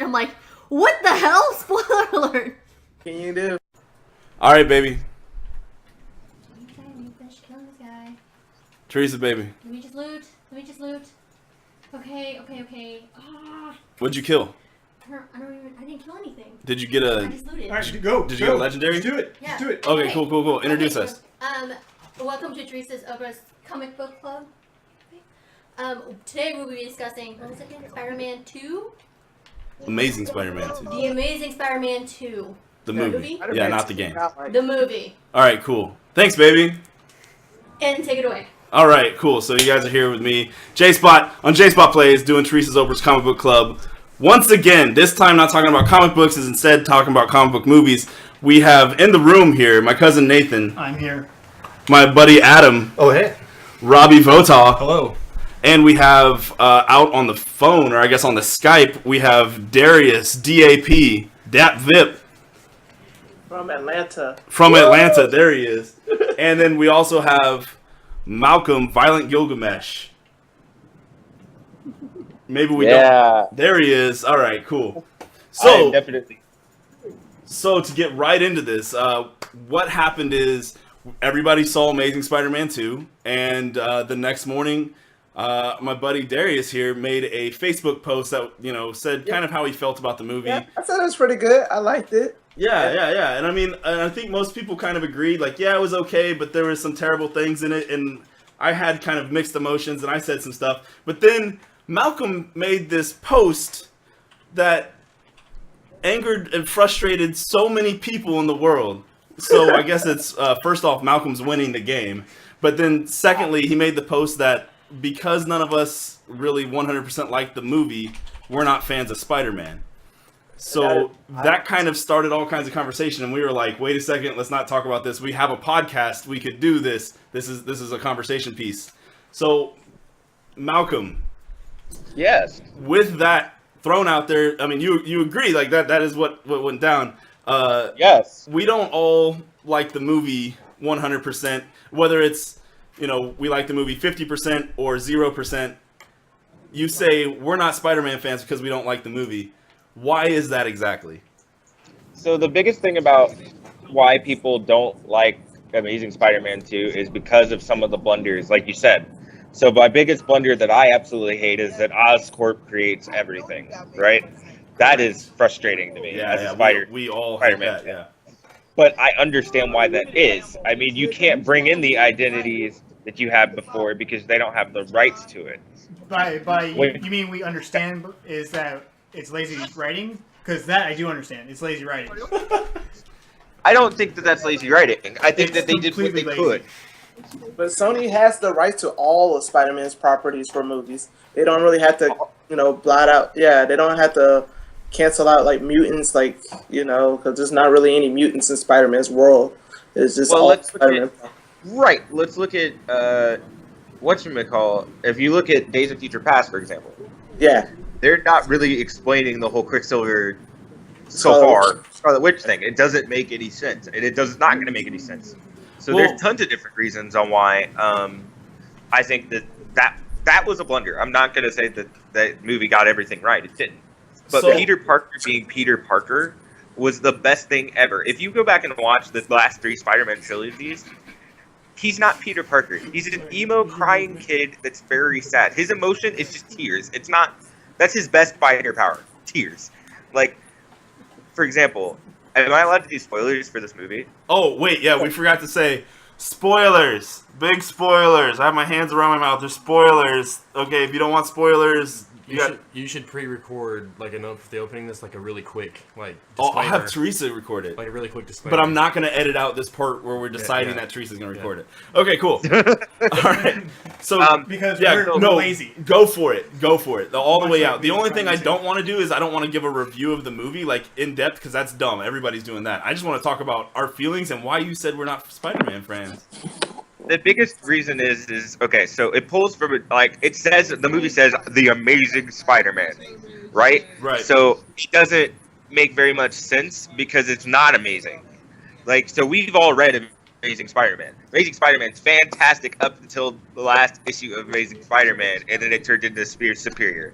And I'm like, what the hell? Spoiler alert. Can you do? All right, baby. Okay, maybe I should kill this guy. Teresa, baby. Let me just loot. Okay. Ah, What'd you kill? I didn't kill anything. Did you get I a... just looted. All right, go. Did you get a legendary? Let's do it. Yeah. Let's do it. Okay, cool. Introduce us. Welcome to Teresa's Oprah's Comic Book Club. Today we'll be discussing, what was it again? Spider-Man 2? Amazing Spider-Man 2. The Amazing Spider-Man 2. The movie. Yeah, not the game. The movie. All right, cool. Thanks, baby. And take it away. All right, cool. So you guys are here with me, J-Spot, on J-Spot Plays, doing Teresa's Oprah's Comic Book Club. Once again, this time not talking about comic books, is instead talking about comic book movies. We have in the room here my cousin Nathan. I'm here. My buddy Adam. Oh, hey. Robbie Votaw. Hello. And we have out on the phone, or I guess on the Skype, we have Darius, DAP, Dap Vip. From Atlanta. From Atlanta, there he is. And then we also have Malcolm, Violent Gilgamesh. Maybe we don't. There he is. All right, cool. So, definitely. So to get right into this, what happened is everybody saw Amazing Spider-Man 2, and the next morning, my buddy Darius here made a Facebook post that said kind of how he felt about the movie. Yeah, I thought it was pretty good. I liked it. Yeah. And I mean, I think most people kind of agreed, like, yeah, it was okay, but there were some terrible things in it, and I had kind of mixed emotions, and I said some stuff. But then Malcolm made this post that angered and frustrated so many people in the world. So I guess it's, first off, Malcolm's winning the game. But then secondly, he made the post that because none of us really 100% liked the movie, we're not fans of Spider-Man. So that kind of started all kinds of conversation, and we were like, wait a second, let's not talk about this. We have a podcast. We could do this. This is a conversation piece. So, Malcolm. Yes. With that thrown out there, I mean, you agree, like that is what went down. Yes. We don't all like the movie 100%, whether it's, we like the movie 50% or 0%. You say we're not Spider-Man fans because we don't like the movie. Why is that exactly? So the biggest thing about why people don't like Amazing Spider-Man 2 is because of some of the blunders, like you said. So my biggest blunder that I absolutely hate is that Oscorp creates everything, right? That is frustrating to me as a Spider-Man. We all hate that, yeah. But I understand why that is. I mean, you can't bring in the identities that you had before because they don't have the rights to it. You mean we understand is that it's lazy writing? Because that I do understand. It's lazy writing. I don't think that that's lazy writing. I think that they did what they could. But Sony has the right to all of Spider-Man's properties for movies. They don't really have to, blot out. Yeah, they don't have to cancel out like mutants, because there's not really any mutants in Spider-Man's world. It's just all Spider-Man. Right. Let's look at whatchamacall. If you look at Days of Future Past, for example. Yeah. They're not really explaining the whole Quicksilver Scarlet Witch thing. It doesn't make any sense, and it does not going to make any sense. So there's tons of different reasons on why I think that was a blunder. I'm not going to say that that movie got everything right. It didn't. But Peter Parker being Peter Parker was the best thing ever. If you go back and watch the last 3 Spider-Man trilogies, he's not Peter Parker. He's an emo crying kid that's very sad. His emotion is just tears. It's not. That's his best fighter power. Tears. Like, for example, am I allowed to do spoilers for this movie? Oh, wait, yeah, we forgot to say spoilers. Big spoilers. I have my hands around my mouth. There's spoilers. Okay, if you don't want spoilers, you should pre-record like a note for the opening. This like a really quick I'll disclaimer. have Teresa record it. Like a really quick disclaimer. But I'm not going to edit out this part where we're deciding that Teresa's going to record it. Okay, cool. All right. So because we're lazy. Go for it. All the way out. The only thing I don't want to do is I don't want to give a review of the movie like in depth because that's dumb. Everybody's doing that. I just want to talk about our feelings and why you said we're not Spider-Man fans. The biggest reason is okay. So it pulls from it, like it says. The movie says the Amazing Spider-Man, right? Right. So it doesn't make very much sense because it's not amazing. Like, so we've all read Amazing Spider-Man. Amazing Spider-Man's fantastic up until the last issue of Amazing Spider-Man, and then it turned into Superior.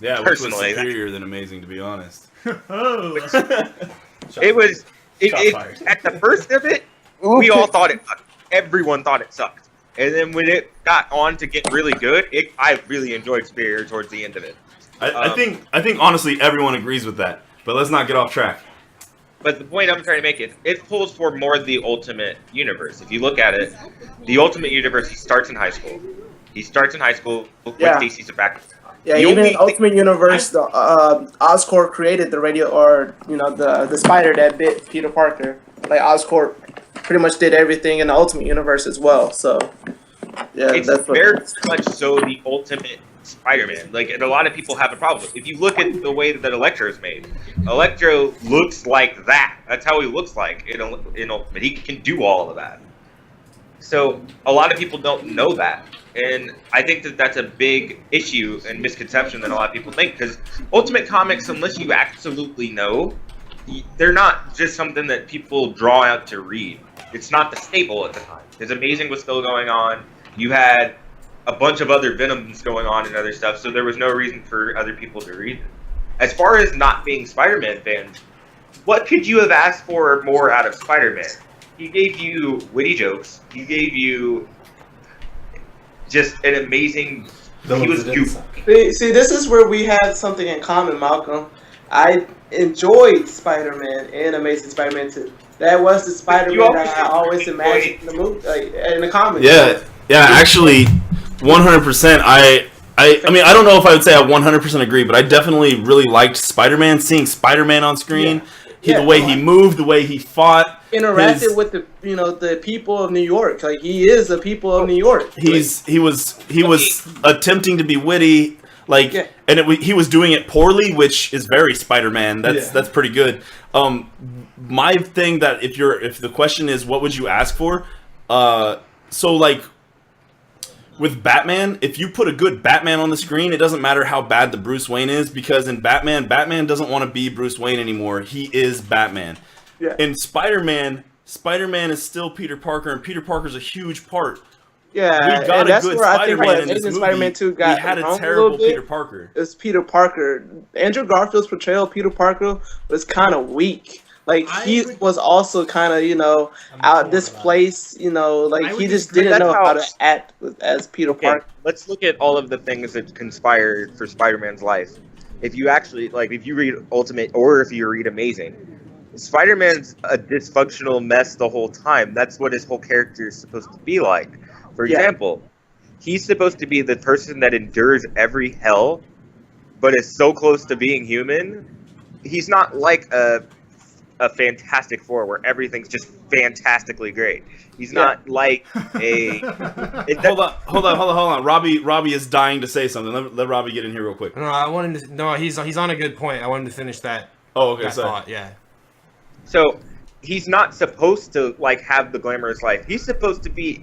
Yeah, which was Personally, superior than amazing, to be honest. Oh, it was Shots it fired. at the first of it, we all thought it sucked. Everyone thought it sucked. And then when it got on to get really good, I really enjoyed Superior towards the end of it. I think honestly everyone agrees with that. But let's not get off track. But the point I'm trying to make is, it pulls for more the Ultimate Universe. If you look at it, the Ultimate Universe, he starts in high school. He starts in high school when Yeah. Stacy's a back. Yeah, The even only in Ultimate Universe, the Oscorp created the radio, or the spider that bit Peter Parker. Like Oscorp pretty much did everything in the Ultimate Universe as well. So yeah, It's that's what. very much so the Ultimate Spider-Man. Like, and a lot of people have a problem with. If you look at the way that Electro is made, Electro looks like that. That's how he looks like in Ultimate. He can do all of that. So a lot of people don't know that, and I think that that's a big issue and misconception that a lot of people think. Because Ultimate Comics, unless you absolutely know, they're not just something that people draw out to read. It's not the staple at the time. Because Amazing was still going on. You had a bunch of other Venoms going on and other stuff, so there was no reason for other people to read it. As far as not being Spider-Man fans, what could you have asked for more out of Spider-Man? He gave you witty jokes. He gave you just an amazing... He was goofy. See, this is where we had something in common, Malcolm. I enjoyed Spider-Man and Amazing Spider-Man 2. That was the Spider-Man that I always imagined in the movie, like in the comics. Yeah, actually, 100%. I mean, I don't know if I would say I 100% agree, but I definitely really liked Spider-Man. Seeing Spider-Man on screen, the way he moved, the way he fought, interacted with the people of New York. Like, he is the people of New York. He was attempting to be witty, and he was doing it poorly, which is very Spider-Man. That's pretty good. My thing that if the question is what would you ask for, so like with Batman, if you put a good Batman on the screen, it doesn't matter how bad the Bruce Wayne is, because in Batman doesn't want to be Bruce Wayne anymore. He is Batman. Yeah. In Spider-Man is still Peter Parker, and Peter Parker's a huge part. Yeah, We got and a that's good where I think Spider-Man what in this Amazing movie. Spider-Man 2 got We had a wrong terrible little bit. Peter Parker. It's Peter Parker. Andrew Garfield's portrayal of Peter Parker was kind of weak. Like, he was also kind of, out displaced, like he just didn't know how to act as Peter Parker. Let's look at all of the things that conspired for Spider-Man's life. If you actually, if you read Ultimate or if you read Amazing, Spider-Man's a dysfunctional mess the whole time. That's what his whole character is supposed to be like. For example, he's supposed to be the person that endures every hell, but is so close to being human. He's not like a Fantastic Four where everything's just fantastically great. He's not like a... Hold on. Robbie is dying to say something. Let Robbie get in here real quick. No, I wanted to. No, he's on a good point. I wanted to finish that. Oh, okay. That Sorry. thought, yeah. So he's not supposed to have the glamorous life. It's supposed to be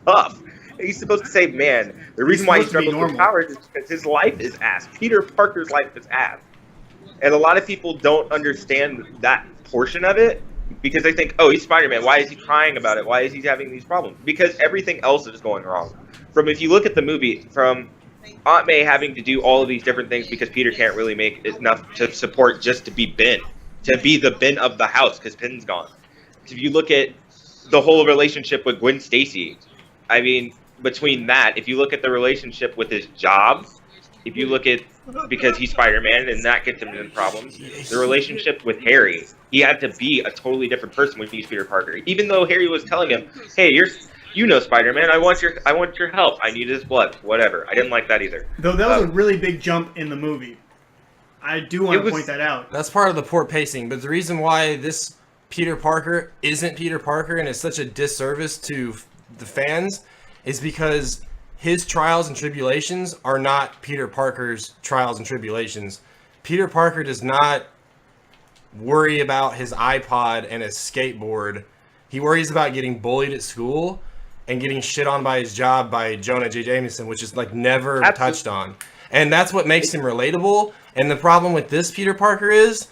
tough. He's supposed to say, man, the reason why he struggles with powers is because his life is ass. Peter Parker's life is ass. And a lot of people don't understand that portion of it because they think, oh, he's Spider-Man. Why is he crying about it? Why is he having these problems? Because everything else is going wrong. If you look at the movie, from Aunt May having to do all of these different things because Peter can't really make enough to support just to be Ben. To be the Ben of the house because Ben's gone. If you look at the whole relationship with Gwen Stacy, I mean, between that, if you look at the relationship with his job, if you look at, because he's Spider-Man and that gets him into problems, the relationship with Harry, he had to be a totally different person when he's Peter Parker. Even though Harry was telling him, hey, you're Spider-Man, I want your help, I need his blood, whatever. I didn't like that either. Though that was a really big jump in the movie. I do want to point that out. That's part of the poor pacing, but the reason why this Peter Parker isn't Peter Parker and it's such a disservice to the fans is because his trials and tribulations are not Peter Parker's trials and tribulations. Peter Parker does not worry about his iPod and his skateboard. He worries about getting bullied at school and getting shit on by his job by Jonah J. Jameson, which is never touched on. And that's what makes him relatable. And the problem with this Peter Parker is,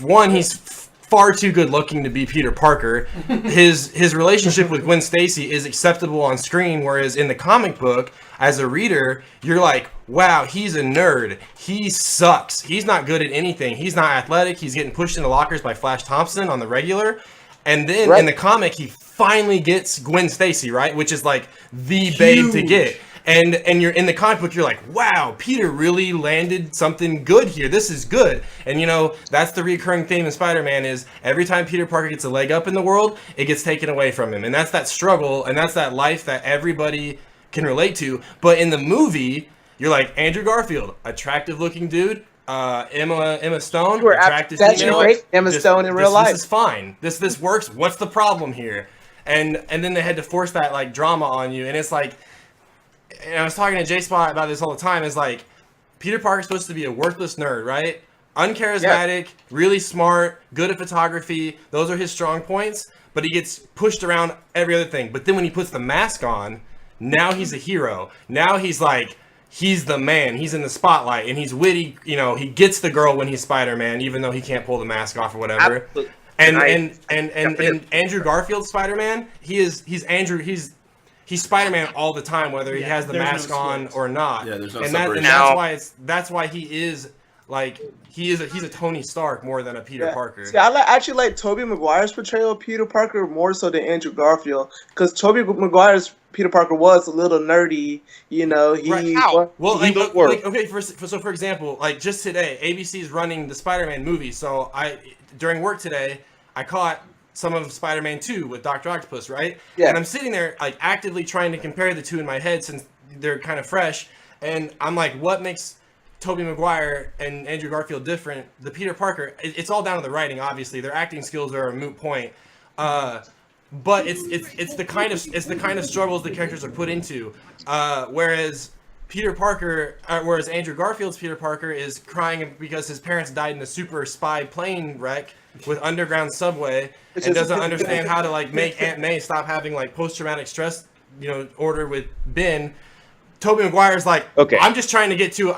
one, he's far too good looking to be Peter Parker. His relationship with Gwen Stacy is acceptable on screen, whereas in the comic book, as a reader, you're like, wow, he's a nerd. He sucks. He's not good at anything. He's not athletic. He's getting pushed into lockers by Flash Thompson on the regular. And then in the comic, he finally gets Gwen Stacy, right? Which is like the babe to get. And you're in the comic book, you're like, wow, Peter really landed something good here. This is good. And you know, that's the recurring theme in Spider-Man is every time Peter Parker gets a leg up in the world, it gets taken away from him. And that's that struggle, and that's that life that everybody can relate to. But in the movie, you're like, Andrew Garfield, attractive looking dude. Emma Stone, attractive female. Great. Emma Stone in real life. This is fine. This works. What's the problem here? And then they had to force that like drama on you, and it's like, and I was talking to J-Spot about this all the time. Is like, Peter Parker's supposed to be a worthless nerd, right? Uncharismatic, really smart, good at photography. Those are his strong points. But he gets pushed around every other thing. But then when he puts the mask on, now he's a hero. Now he's like, he's the man. He's in the spotlight, and he's witty. You know, he gets the girl when he's Spider-Man, even though he can't pull the mask off or whatever. Absolutely. And Andrew Garfield's Spider-Man, he's Spider-Man all the time, whether he has the mask on or not. Yeah, there's no and separation. that's why he is like he's a Tony Stark more than a Peter Parker. See, I actually like Tobey Maguire's portrayal of Peter Parker more so than Andrew Garfield, because Tobey Maguire's Peter Parker was a little nerdy, you know. For example, like just today, ABC is running the Spider-Man movie. So during work today, I caught some of Spider-Man 2 with Dr. Octopus, right? Yeah. And I'm sitting there like actively trying to compare the two in my head since they're kind of fresh, and I'm like, what makes Tobey Maguire and Andrew Garfield different? The Peter Parker, it's all down to the writing. Obviously, their acting skills are a moot point. But it's the kind of struggles the characters are put into. Whereas Andrew Garfield's Peter Parker is crying because his parents died in a super spy plane wreck with underground subway, and doesn't understand how to like make Aunt May stop having like post-traumatic stress, order with Ben. Tobey Maguire's like, okay, I'm just trying to get to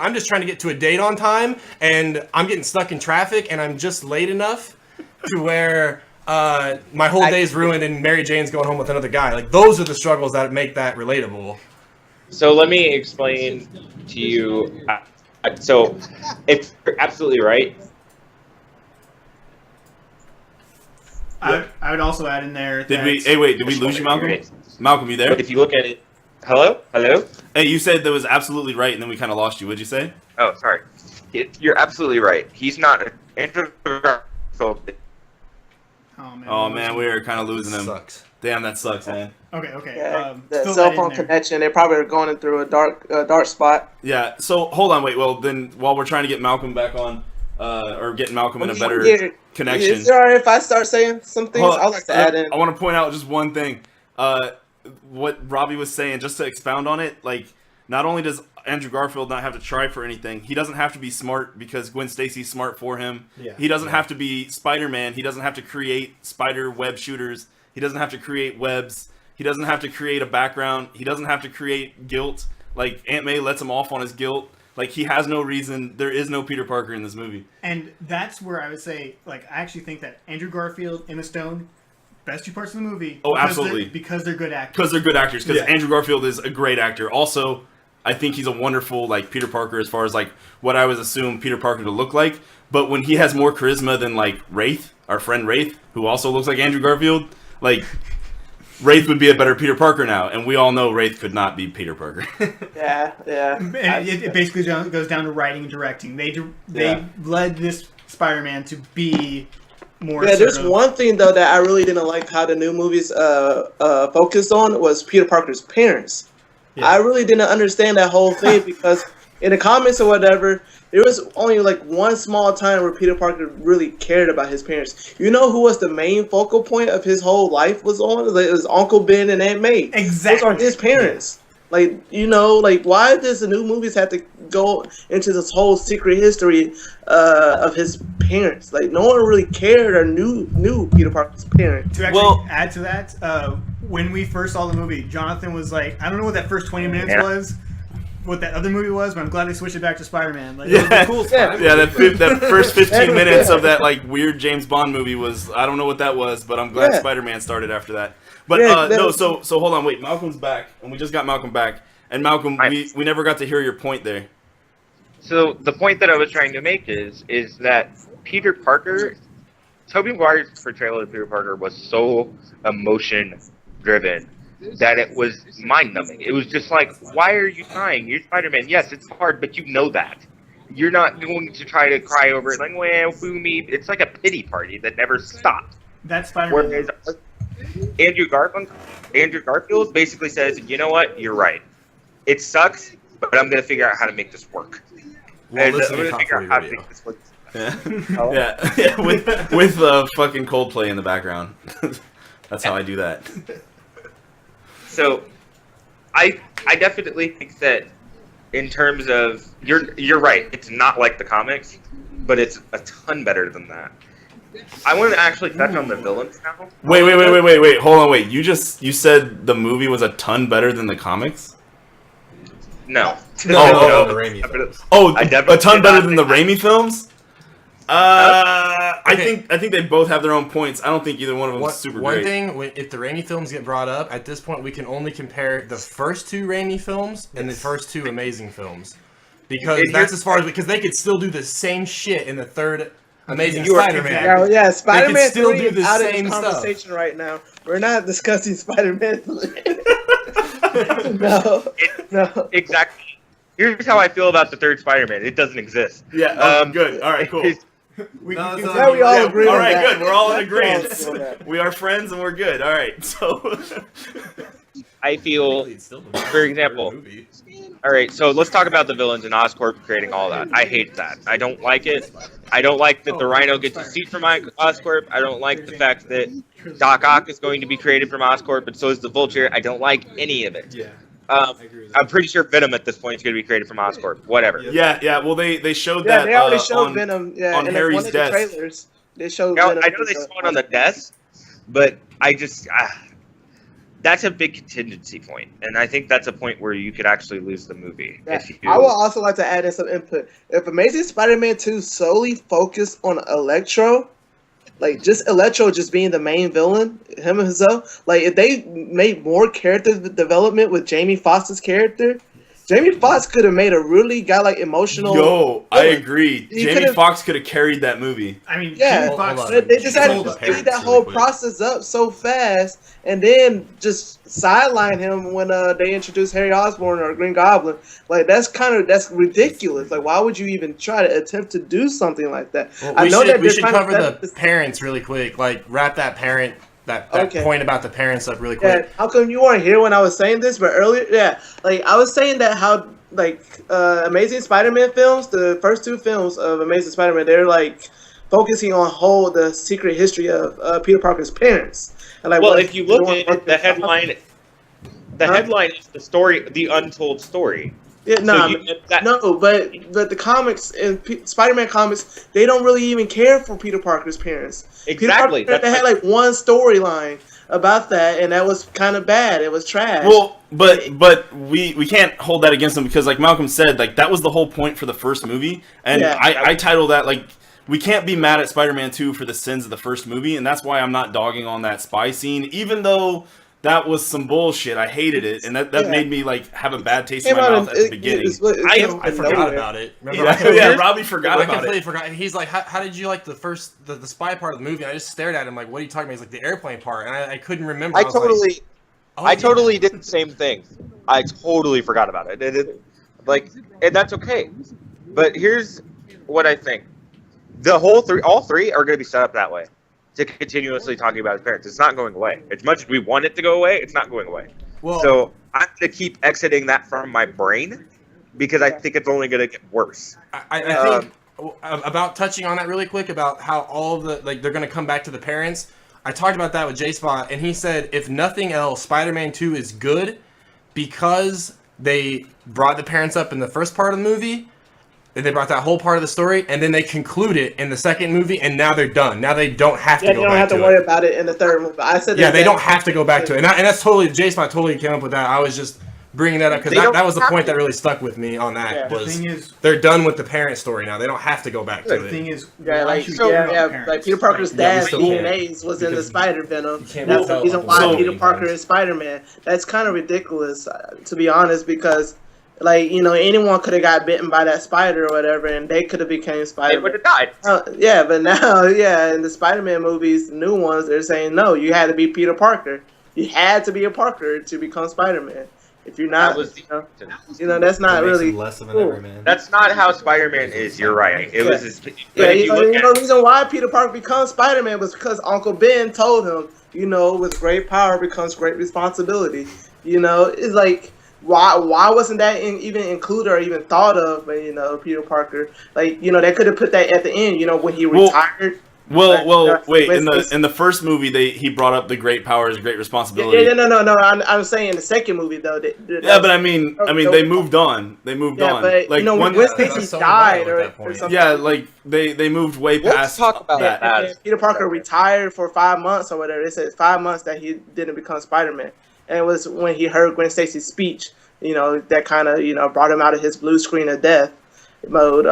a date on time, and I'm getting stuck in traffic, and I'm just late enough to where my whole day's ruined, and Mary Jane's going home with another guy. Like, those are the struggles that make that relatable. So let me explain to you. So if you're absolutely right. I would also add in there. Did we lose you, Malcolm? Malcolm, you there? But if you look at it, hello. Hey, you said that was absolutely right, and then we kind of lost you. What'd you say? Oh, sorry. You're absolutely right. He's not Andrew Garfield. Oh man, we are kind of losing him. Sucks. Damn, that sucks, man. Okay. Yeah, the cell phone connection, they probably are going through a dark spot. Yeah, so hold on, wait. Well, then while we're trying to get Malcolm back on, or getting Malcolm in a better connection. Is it alright if I start saying some things? I'd like to add in. I want to point out just one thing. What Robbie was saying, just to expound on it, like, not only does Andrew Garfield not have to try for anything, he doesn't have to be smart because Gwen Stacy's smart for him. Yeah. He doesn't have to be Spider-Man. He doesn't have to create spider web shooters. He doesn't have to create webs. He doesn't have to create a background. He doesn't have to create guilt. Like, Aunt May lets him off on his guilt. Like, he has no reason. There is no Peter Parker in this movie. And that's where I would say, like, I actually think that Andrew Garfield, Emma Stone, best two parts of the movie. Oh, absolutely. Because they're good actors. Because they're good actors. Because Andrew Garfield is a great actor. Also, I think he's a wonderful, like, Peter Parker as far as, like, what I would assume Peter Parker to look like. But when he has more charisma than, like, Wraith, our friend Wraith, who also looks like Andrew Garfield, like, Wraith would be a better Peter Parker now. And we all know Wraith could not be Peter Parker. Yeah. And it basically goes down to writing and directing. They led this Spider-Man to be more. Yeah, there's one thing, though, that I really didn't like how the new movies focused on was Peter Parker's parents. Yeah. I really didn't understand that whole thing because in the comics or whatever, there was only like one small time where Peter Parker really cared about his parents. You know who was the main focal point of his whole life was on? Like, it was Uncle Ben and Aunt May. Exactly. Those are his parents. Like, why does the new movies have to go into this whole secret history of his parents? Like, no one really cared or knew Peter Parker's parents. To actually add to that, when we first saw the movie, Jonathan was like, I don't know what that first 20 minutes was, what that other movie was, but I'm glad they switched it back to Spider-Man. Like, Yeah. it was a cool Spider-Man. Yeah, that first 15 minutes of that like weird James Bond movie was, I don't know what that was, but I'm glad Yeah. Spider-Man started after that. But Yeah, no, so hold on, wait, Malcolm's back, and we just got Malcolm back, and Malcolm, Right. we never got to hear your point there. So the point that I was trying to make is that Peter Parker, Tobey Maguire's portrayal of Peter Parker was so emotion driven that it was mind numbing. It was just like, why are you crying? You're Spider-Man. Yes, it's hard, but you know that. You're not going to try to cry over it like, well, boo me. It's like a pity party that never stops. That's Spider-Man. Whereas Andrew Garfield basically says, you know what? You're right. It sucks, but I'm going to figure out how to make this work. Well, And listen I'm to going to Top figure 40 out how to Radio. make this work. Yeah, with fucking Coldplay in the background. That's how I do that. So, I definitely think that in terms of you're right. It's not like the comics, but it's a ton better than that. I want to actually touch on the villains now. Wait. Hold on, wait. You said the movie was a ton better than the comics? No. No, the Raimi films. Oh, I a definitely ton did better not than the think Raimi films? I think they both have their own points. I don't think either one of them is super One great. thing, if the Raimi films get brought up, at this point we can only compare the first two Raimi films and the first two Amazing films. Because that's as far as, because they could still do the same shit in the third Amazing Spider-Man. Yeah, Spider-Man still 3 do is the out of same this stuff. conversation right now. We're not discussing Spider-Man. No. Exactly. Here's how I feel about the third Spider-Man. It doesn't exist. Yeah, good. All right, cool. We No, can so- Yeah, we all agree All on right, that. good. We're all in We're all agreement. on that. We are friends and we're good. All right, so... I feel, for example, all right, so let's talk about the villains and Oscorp creating all that. I hate that. I don't like it. I don't like that the Rhino gets a seat from Oscorp. I don't like the fact that Doc Ock is going to be created from Oscorp, and so is the Vulture. I don't like any of it. Yeah. I'm pretty sure Venom at this point is going to be created from Oscorp. Whatever. Yeah, well, they showed Yeah, that they already showed on, Venom. Yeah, on in Harry's one of the desk. trailers. They showed Now, Venom. I know they saw it on the desk, but I just that's a big contingency point, and I think that's a point where you could actually lose the movie. Yeah. If you, I would also like to add in some input. If Amazing Spider-Man 2 solely focused on Electro, like just Electro just being the main villain, him and himself, like if they made more character development with Jamie Foxx's character, Jamie Foxx could have made a really emotional. Yo, I villain. agree. He Jamie could've- Foxx could have carried that movie. I mean, Yeah. Jamie Foxx. Hold on. They just had Hold to up, speed that really whole quick. process up so fast, and then just sideline him when they introduced Harry Osborn or Green Goblin. Like that's ridiculous. Like why would you even try to attempt to do something like that? Well, I we know should, that we they're should trying to cover set the this- parents really quick. Like, wrap that parent, that Okay. point about the parents up really Yeah, quick. how come you weren't here when I was saying this? But earlier, yeah, like I was saying that how Amazing Spider-Man films, the first two films of Amazing Spider-Man, they're focusing on the secret history of Peter Parker's parents. And well, what- if you look at it, the headline is the story, the untold story. Yeah, no, So no, but the comics and Spider-Man comics, they don't really even care for Peter Parker's parents. Exactly. Peter Parker, they had one storyline about that, and that was kind of bad. It was trash. Well, but we can't hold that against them because, like Malcolm said, that was the whole point for the first movie, and Yeah. I title that we can't be mad at Spider-Man 2 for the sins of the first movie, and that's why I'm not dogging on that spy scene, even though that was some bullshit. I hated it, and that made me have a bad taste in my mouth at the beginning. I forgot about it. Remember, Robbie forgot I about completely it. forgot. And he's like, how did you like the spy part of the movie? And I just stared at him like, what are you talking about? He's like, the airplane part. And I couldn't remember. I was like, oh, I yeah. totally did the same thing. I totally forgot about it. And that's okay. But here's what I think: all three are going to be set up that way, to continuously talking about his parents. It's not going away. As much as we want it to go away, it's not going away. Well, So I'm going to keep exiting that from my brain because I think it's only going to get worse. I think about touching on that really quick about how all of the they're going to come back to the parents. I talked about that with J-Spot, and he said if nothing else, Spider-Man 2 is good because they brought the parents up in the first part of the movie. They brought that whole part of the story, and then they conclude it in the second movie, and now they're done. Now they don't have to Yeah, go you don't back have to to worry it. about it in the third movie. I said Yeah, they don't have to go back to it. And that's totally, J-Spot totally came up with that. I was just bringing that up because They don't that was the have point to. that really stuck with me on that. Yeah. The Was thing is, they're done with the parent story now. They don't have to go back to the it. thing is, Yeah, why like should we care about like parents? Peter Parker's Like, dad's still can't. DNA's was in the Because Spider Venom. you can't That's tell the reason Uncle why So- Peter Parker is Spider Man. That's kind of ridiculous, to be honest, because like anyone could have got bitten by that spider or whatever, and they could have became They Spider would Man. have died. Yeah, but now, yeah, in the Spider Man movies, the new ones, they're saying no, you had to be Peter Parker. You had to be a Parker to become Spider Man. If you're not, That was that's not That makes really him less of an cool. everyman. That's not how Spider-Man is. You're right. It was his. But Yeah, if you look the at reason why Peter Parker becomes Spider-Man was because Uncle Ben told him, with great power becomes great responsibility. It's like, why wasn't that even included or even thought of, Peter Parker? Like, they could have put that at the end, when he Well, retired. Well, wait. when- In the first movie, he brought up the great powers, great Yeah, responsibility. no. I'm saying in the second movie, though. Yeah, but I mean, they moved on. They moved Yeah, on. but, Like when one, Gwen that's Stacy so died vital at or that point. something. yeah, like they moved way Let's past talk about that. that. And Peter Parker retired for 5 months or whatever. They said 5 months that he didn't become Spider-Man. And it was when he heard Gwen Stacy's speech, that kind of, brought him out of his blue screen of death mode.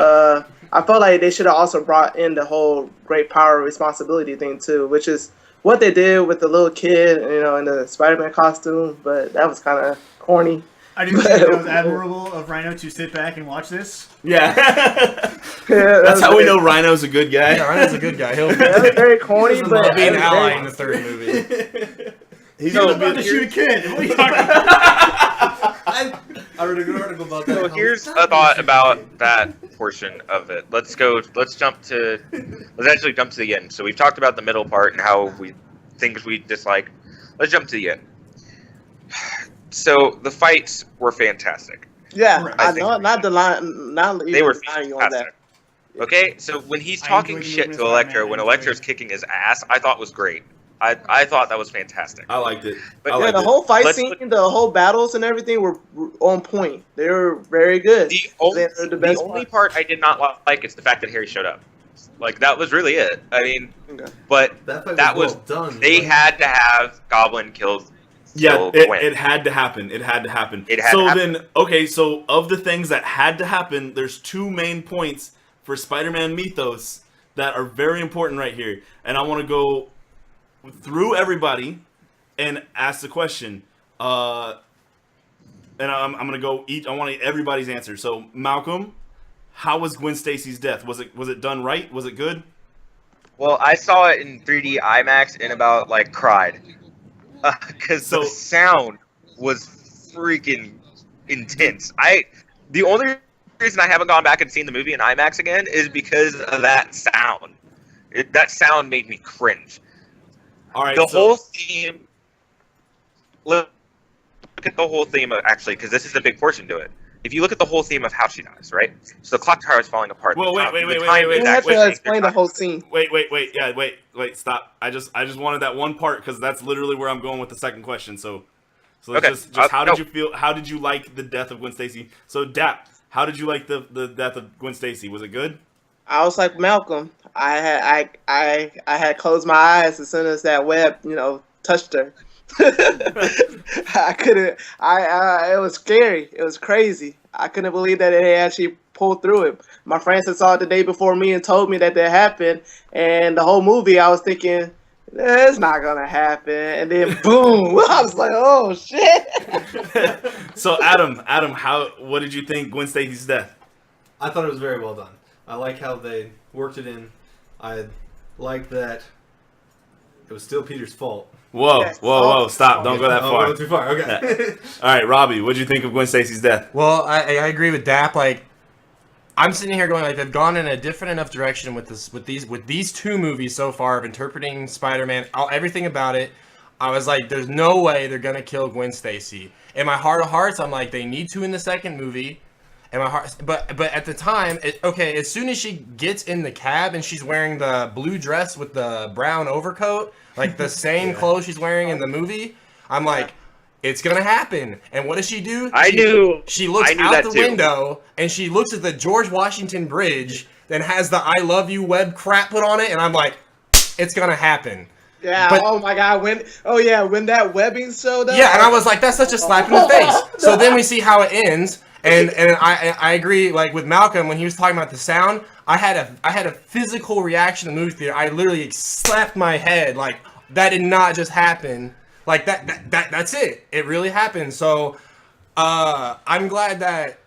I felt like they should have also brought in the whole great power responsibility thing too, which is what they did with the little kid, in the Spider-Man costume. But that was kind of corny. I do think it was admirable of Rhino to sit back and watch this. Yeah, Yeah, that's how we know Rhino's a good guy. Yeah, Ryan's a good guy. He'll That was very corny, but be an it was ally very- in the third movie. He's He was gonna about be. to shoot a kid. What are you talking about? I read a good article about that. So here's a thought about that portion of it. Let's actually jump to the end. So we've talked about the middle part and how things we dislike. Let's jump to the end. So the fights were fantastic. Yeah, Right. I I think- know, not the line, not They even were lying on that. fantastic. Okay, so when he's I talking enjoyed the shit movement to of Electro, Spider-Man. when I Electro's enjoyed kicking his ass, I thought was great. I thought that was fantastic. I liked it. But I Yeah, liked the it. whole fight Let's scene, look- the whole battles and everything were on point. They were very good. The only, They're the best only part I did not like is the fact that Harry showed up. Like that was really it. I mean, Okay. but That fight that was was well done. they Like, had to have Goblin killed. Yeah, kill it Gwen. had to happen. It had to happen. It had so to happen. then, okay, so of the things that had to happen, there's two main points for Spider-Man mythos that are very important right here. And I want to go through everybody and ask the question. And I'm going to go each. I want everybody's answer. So, Malcolm, how was Gwen Stacy's death? Was it done right? Was it good? Well, I saw it in 3D IMAX and about cried because So- the sound was freaking intense. The only reason I haven't gone back and seen the movie in IMAX again is because of that sound. That sound made me cringe. All right. The so, whole theme. Look at the whole theme actually, because this is a big portion to it. If you look at the whole theme of how she dies, right? So the clock tower is falling apart. Whoa, wait, The wait, wait, time wait, is wait, You have actually to changing. explain the whole scene. Wait, yeah, wait, stop. I just wanted that one part because that's literally where I'm going with the second question. So Okay. just how No. did you feel? How did you like the death of Gwen Stacy? So Dap, how did you like the death of Gwen Stacy? Was it good? I was like Malcolm. I had closed my eyes as soon as that web, touched her. I couldn't. It was scary. It was crazy. I couldn't believe that it actually pulled through it. My friends had saw it the day before me and told me that happened. And the whole movie, I was thinking, it's not gonna happen. And then boom, I was like, oh shit. So Adam, what did you think Gwen Stacy's death? I thought it was very well done. I like how they worked it in. I like that it was still Peter's fault. Whoa, Yes. whoa, stop! Don't go that Oh, far. go too far. Okay. All right, Robbie, what did you think of Gwen Stacy's death? Well, I agree with Dap. Like, I'm sitting here going, they've gone in a different enough direction with these two movies so far of interpreting Spider-Man, everything about it. I was like, there's no way they're gonna kill Gwen Stacy. In my heart of hearts, I'm like, they need to in the second movie. And my heart, but at the time, as soon as she gets in the cab and she's wearing the blue dress with the brown overcoat, like the same clothes she's wearing in the movie, I'm like, it's gonna happen. And what does she do? She looks I knew out that the too. window and she looks at the George Washington Bridge, then has the "I love you" web crap put on it, and I'm like, it's gonna happen. Yeah. But- oh my God. When that webbing showed up. Yeah, and I was like, that's such a slap in the face. So then we see how it ends, and I agree. Like with Malcolm when he was talking about the sound, I had a physical reaction in the movie theater. I literally slapped my head like that did not just happen. Like that's it. It really happened. So I'm glad that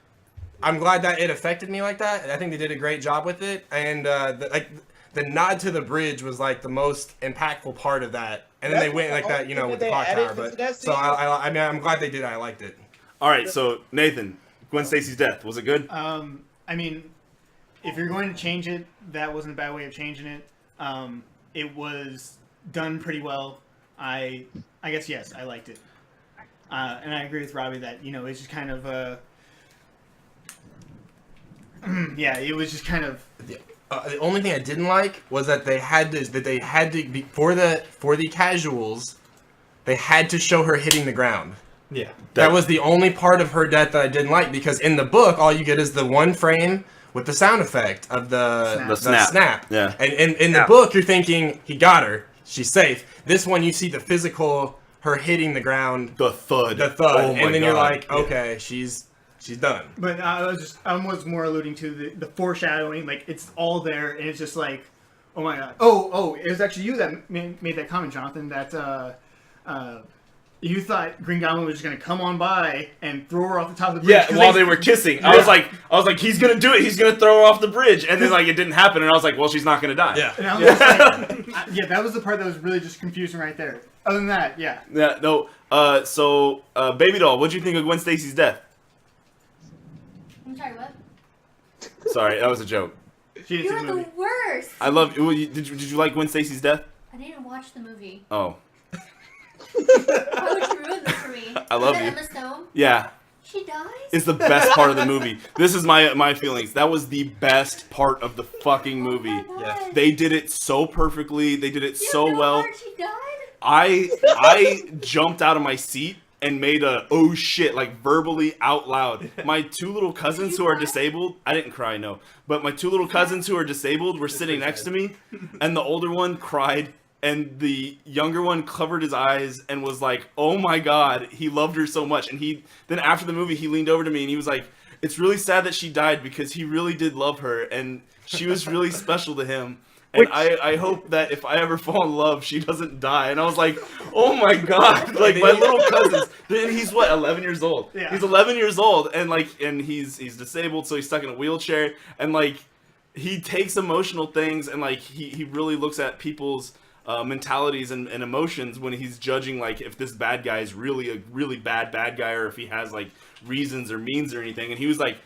it affected me like that. I think they did a great job with it, and the nod to the bridge was like the most impactful part of that. And then they went like that, with the clock tower. But so I mean, I'm glad they did it. I liked it. All right, so Nathan, Gwen Stacy's death, was it good? I mean, if you're going to change it, that wasn't a bad way of changing it. It was done pretty well. I guess yes, I liked it. And I agree with Robbie that it's just kind of yeah, it was just kind of. The only thing I didn't like was that they had to be for the casuals, they had to show her hitting the ground. Yeah. That was the only part of her death that I didn't like, because in the book all you get is the one frame with the sound effect of the snap. Yeah. And in the book you're thinking he got her, she's safe. This one you see the physical, her hitting the ground, The thud. oh and then God. you're like, okay, she's done. But I was more alluding to the foreshadowing. Like it's all there, and it's just like, oh my god. Oh, it was actually you that made that comment, Jonathan. That you thought Green Goblin was just gonna come on by and throw her off the top of the bridge. Yeah, while they were kissing. I was like, he's gonna do it. He's gonna throw her off the bridge, and then like it didn't happen, and I was like, well, she's not gonna die. Yeah. And I was just like, yeah, that was the part that was really just confusing right there. Other than that, yeah. Yeah. No. So, Baby Doll, what'd you think of Gwen Stacy's death? I'm sorry, what? Sorry, that was a joke. She didn't You see are the the movie. worst. I love. Did you like Gwen Stacy's death? I didn't watch the movie. Oh, Why would you ruin this for me? I love Is that you. Emma Stone? yeah. She dies? It's the best part of the movie. This is my feelings. That was the best part of the fucking movie. Oh my God. They did it so perfectly. They did it You so know well. how she died? I jumped out of my seat and made a oh shit like verbally out loud. My two little cousins who are disabled, I didn't cry, no, but my two little cousins who are disabled were sitting next to me, and the older one cried and the younger one covered his eyes and was like, oh my god, he loved her so much. And then after the movie he leaned over to me and he was like, it's really sad that she died because he really did love her and she was really special to him. And I hope that if I ever fall in love, she doesn't die. And I was like, oh my god, like my little cousins. And he's what, 11 years old? Yeah. He's 11 years old, and he's disabled, so he's stuck in a wheelchair. And like, he takes emotional things, and like he really looks at people's mentalities and emotions when he's judging like if this bad guy is really a really bad guy or if he has like reasons or means or anything. And he was like,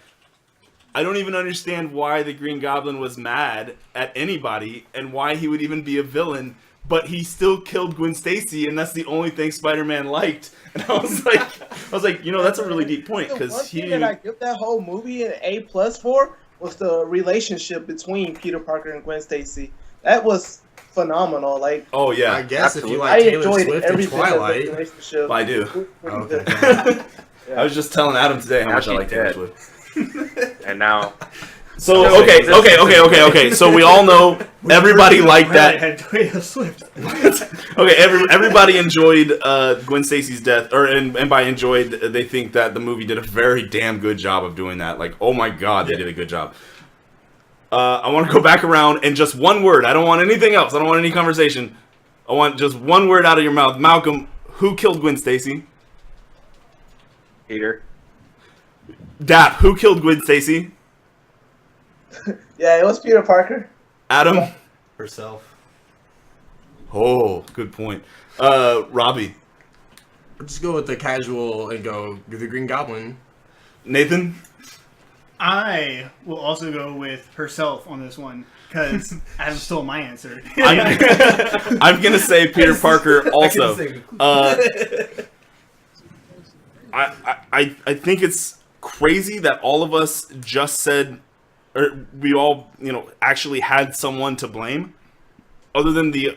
I don't even understand why the Green Goblin was mad at anybody and why he would even be a villain, but he still killed Gwen Stacy, and that's the only thing Spider-Man liked. And I was like, that's a really deep point, The one because thing that I give that whole movie an A+ for was the relationship between Peter Parker and Gwen Stacy. That was phenomenal. Like, oh yeah, I guess if you I like Taylor enjoyed Swift and everything of the Twilight. relationship. I do. Okay. I was just telling Adam today how Now much I she's like Taylor dead. Swift. And now, So okay. So we all know everybody liked that. Had Taylor Swift. Okay, everybody enjoyed Gwen Stacy's death, and by enjoyed, they think that the movie did a very damn good job of doing that. Like, oh my god, they did a good job. I want to go back around and just one word. I don't want anything else. I don't want any conversation. I want just one word out of your mouth. Malcolm, who killed Gwen Stacy? Peter. Dap, who killed Gwen Stacy? Yeah, it was Peter Parker. Adam? Herself. Oh, good point. Robbie? Just go with the casual and go the Green Goblin. Nathan? I will also go with herself on this one because Adam stole my answer. I'm gonna say Peter Parker also. I think it's crazy that all of us just said, or we all actually had someone to blame, other than the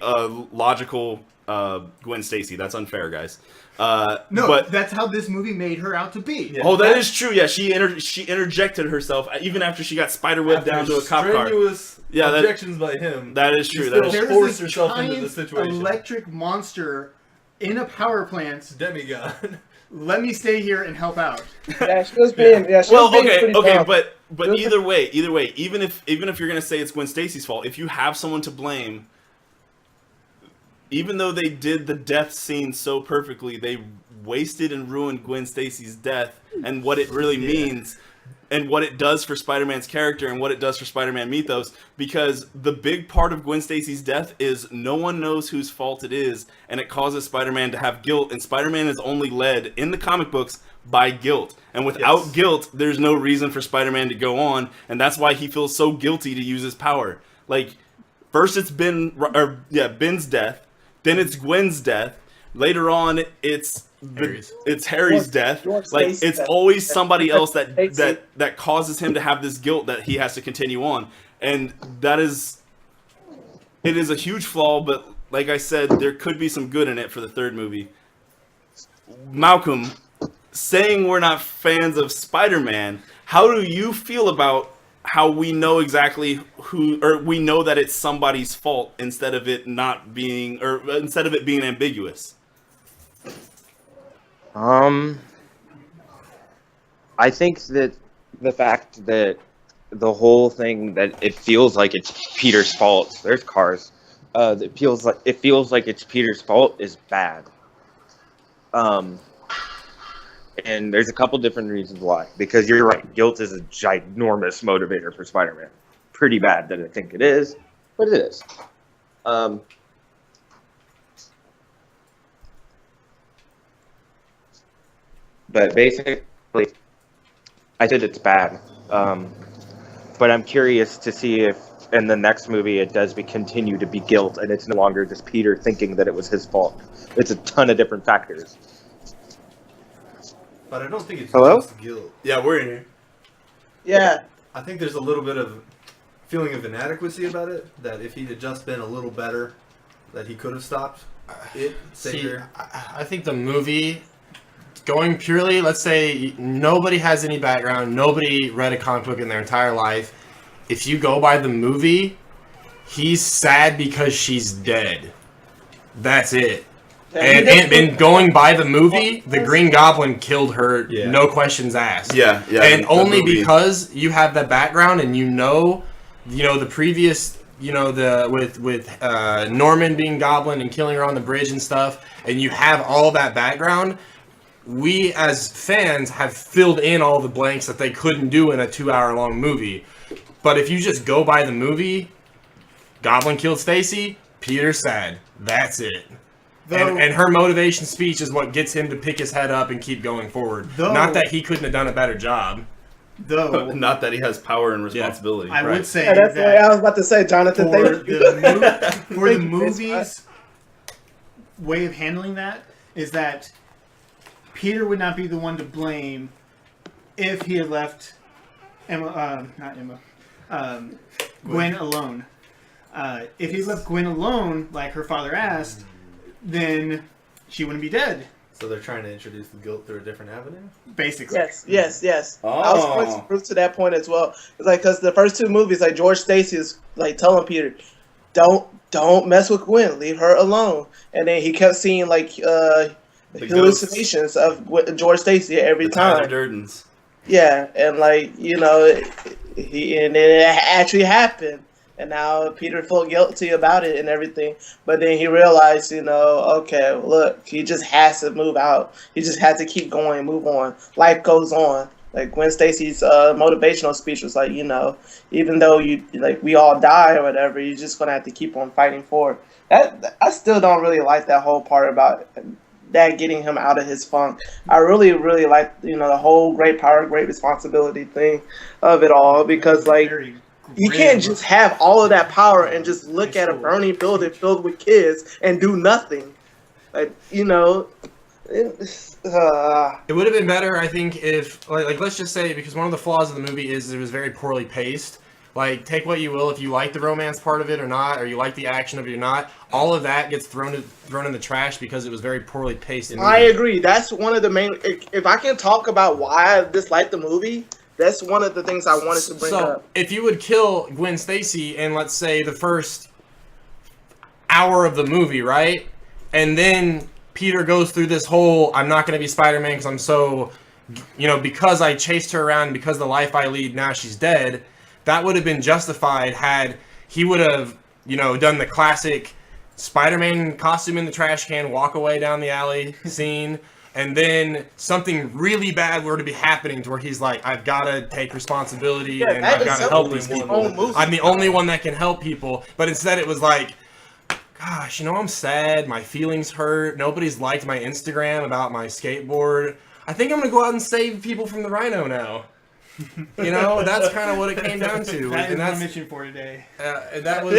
logical Gwen Stacy. That's unfair, guys. No, but that's how this movie made her out to be. Yeah. oh, that is true. Yeah, she interjected herself even after she got spiderwebbed down to a cop car. Strenuous Yeah, objections by him. that is You true. That is still true. forced There's this yourself into the giant situation. electric monster in a power plant. Demigod. Let me stay here and help out. Yeah, she was being. Yeah, she Well, was being okay, pretty okay, dumb. but either way, even if you're gonna say it's Gwen Stacy's fault, if you have someone to blame, even though they did the death scene so perfectly, they wasted and ruined Gwen Stacy's death and what it really means. And what it does for Spider-Man's character and what it does for Spider-Man mythos, because the big part of Gwen Stacy's death is no one knows whose fault it is, and it causes Spider-Man to have guilt, and Spider-Man is only led in the comic books by guilt. And without guilt, there's no reason for Spider-Man to go on, and that's why he feels so guilty to use his power. Like, first it's Ben's death, then it's Gwen's death, later on it's Harry's death. Like, it's always somebody else that causes him to have this guilt that he has to continue on, and it is a huge flaw. But like I said, there could be some good in it for the third movie. Malcolm, saying we're not fans of Spider-Man, how do you feel about how we know exactly we know that it's somebody's fault instead of it being ambiguous? I think that the fact that the whole thing that it feels like it's Peter's fault. There's cars. It feels like it's Peter's fault is bad. And there's a couple different reasons why. Because you're right, guilt is a ginormous motivator for Spider-Man. Pretty bad that I think it is, but it is. But basically, I said it's bad. But I'm curious to see if in the next movie it does continue to be guilt, and it's no longer just Peter thinking that it was his fault. It's a ton of different factors. But I don't think it's Hello? just guilt. Yeah, we're in here. Yeah, I think there's a little bit of feeling of inadequacy about it. That if he'd have just been a little better, that he could have stopped it. I think the movie, going purely, let's say nobody has any background, nobody read a comic book in their entire life. If you go by the movie, he's sad because she's dead. That's it. And going by the movie, the Green Goblin killed her, no questions asked. Yeah. And only because you have that background and you know the previous, with Norman being Goblin and killing her on the bridge and stuff, and you have all that background, we as fans have filled in all the blanks that they couldn't do in a 2-hour-long movie. But if you just go by the movie, Goblin killed Stacy, Peter's sad. That's it. And her motivation speech is what gets him to pick his head up and keep going forward. Not that he couldn't have done a better job. Not that he has power and responsibility. I would say that's the way I was about to say, Jonathan. for the movie's way of handling that is that Peter would not be the one to blame if he had left Gwen alone. If he left Gwen alone, like her father asked, then she wouldn't be dead. So they're trying to introduce the guilt through a different avenue? Basically. Yes. I was going to prove to that point as well. It's like, because the first two movies, like George Stacy is like telling Peter, don't mess with Gwen, leave her alone. And then he kept seeing like hallucinations of George Stacy every time. Tyler Durden's. Yeah, and like and it actually happened. And now Peter felt guilty about it and everything. But then he realized, okay, look, he just has to move out. He just has to keep going, move on. Life goes on. Like Gwen Stacy's motivational speech was like, even though we all die or whatever, you're just gonna have to keep on fighting for it. I still don't really like that whole part about that getting him out of his funk. I really, really like the whole great power, great responsibility thing of it all, because you can't just have all of that power and just look at a burning building filled with kids and do nothing. It would have been better, I think, if let's just say, because one of the flaws of the movie is it was very poorly paced. Like, take what you will, if you like the romance part of it or not, or you like the action of it or not, all of that gets thrown in the trash because it was very poorly paced. I agree. That's one of the main. If I can talk about why I dislike the movie, That's one of the things I wanted to bring So up. if you would kill Gwen Stacy in, let's say, the first hour of the movie, right? And then Peter goes through this whole, I'm not going to be Spider-Man because I'm so, because I chased her around, because the life I lead, now she's dead. That would have been justified had he would have, done the classic Spider-Man costume in the trash can, walk away down the alley scene, and then something really bad were to be happening to where he's like, I've got to take responsibility and I've got to help these people. I'm the only one that can help people. But instead it was like, gosh, I'm sad. My feelings hurt. Nobody's liked my Instagram about my skateboard. I think I'm going to go out and save people from the rhino now. That's kind of what it came down to. That is that's my mission for today. that was.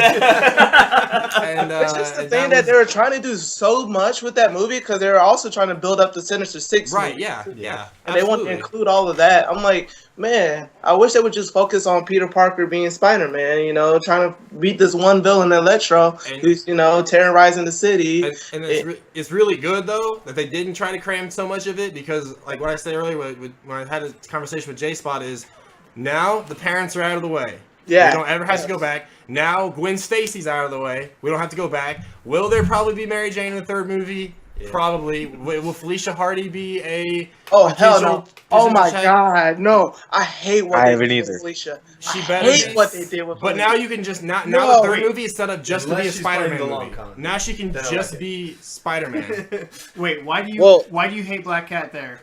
It's just the thing that they were trying to do so much with that movie because they were also trying to build up the Sinister Six. Right, movie. yeah. And they want to include all of that. I'm like, man, I wish they would just focus on Peter Parker being Spider-Man, trying to beat this one villain, Electro, who's, terrorizing the city. And it's really good, though, that they didn't try to cram so much of it because, like what I said earlier when I had a conversation with J-Spot is, now the parents are out of the way. Yeah. We don't ever have to go back. Now Gwen Stacy's out of the way. We don't have to go back. Will there probably be Mary Jane in the third movie? Yeah. Probably. Will Felicia Hardy be a... Oh, hell no. Oh, my check? God. No. I hate what they did with Felicia. She I better hate what they did with But Felicia. now you can just... Now the third movie is set up just to be a Unless she's playing Spider-Man the movie. long con. Now she can just be Spider-Man. Wait, why do you hate Black Cat there?